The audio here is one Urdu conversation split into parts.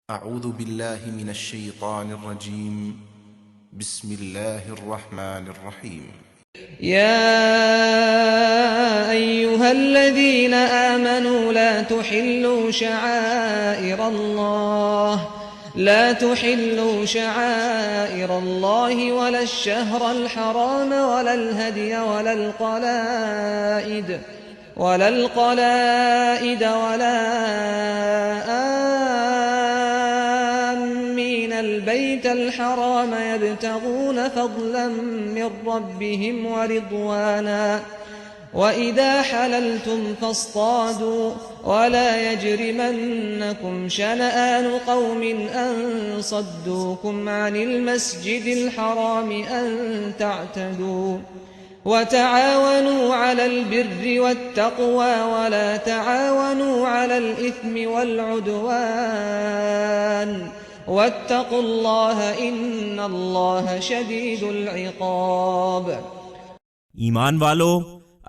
أعوذ بالله من الشيطان الرجيم. بسم الله الرحمن الرحيم. يا أيها الذين آمنوا لا تحلوا شعائر الله ولا الشهر الحرام ولا الهدي ولا القلائد ولا آمين البيت الحرام يبتغون فضلا من ربهم ورضوانا وإذا حللتم فاصطادوا ولا يجرمنكم شنآن قوم أن صدوكم عن المسجد الحرام أن تعتدوا وتعاونوا على البر والتقوى ولا تعاونوا على الإثم والعدوان واتقوا الله إن الله شديد العقاب۔ ایمان والو،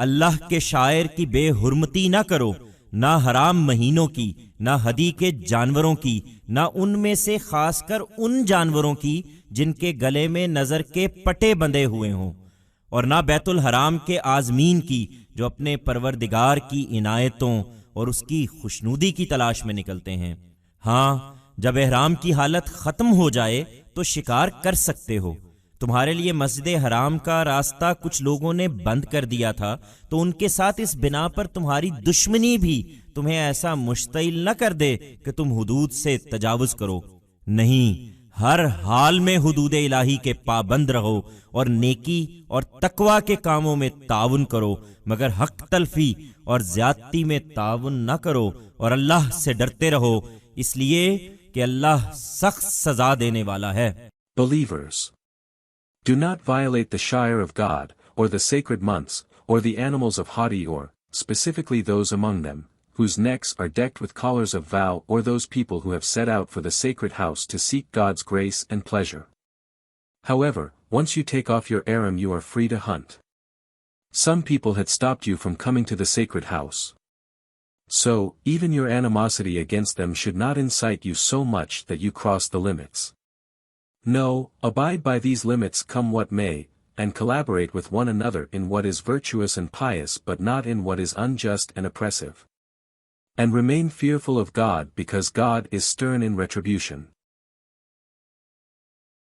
اللہ کے شاعر کی بے حرمتی نہ کرو، نہ حرام مہینوں کی، نہ ہدی کے جانوروں کی، نہ ان میں سے خاص کر ان جانوروں کی جن کے گلے میں نظر کے پٹے بندھے ہوئے ہوں، اور نہ بیت الحرام کے عازمین کی جو اپنے پروردگار کی عنایتوں اور اس کی خوشنودی کی تلاش میں نکلتے ہیں۔ ہاں، جب احرام کی حالت ختم ہو جائے تو شکار کر سکتے ہو۔ تمہارے لیے مسجد حرام کا راستہ کچھ لوگوں نے بند کر دیا تھا، تو ان کے ساتھ اس بنا پر تمہاری دشمنی بھی تمہیں ایسا مشتعل نہ کر دے کہ تم حدود سے تجاوز کرو۔ نہیں، ہر حال میں حدود الہی کے پابند رہو اور نیکی اور تقوی کے کاموں میں تعاون کرو، مگر حق تلفی اور زیادتی میں تعاون نہ کرو، اور اللہ سے ڈرتے رہو، اس لیے کہ اللہ سخت سزا دینے والا ہے۔ Believers, do not violate the shire of God, or the sacred months, or the animals of Hadi, or, specifically those among them, whose necks are decked with collars of vow, or those people who have set out for the sacred house to seek God's grace and pleasure. However, once you take off your ihram you are free to hunt. Some people had stopped you from coming to the sacred house. So, even your animosity against them should not incite you so much that you cross the limits. No, abide by these limits come what may, and collaborate with one another in what is virtuous and pious but not in what is unjust and oppressive. And remain fearful of God because God is stern in retribution.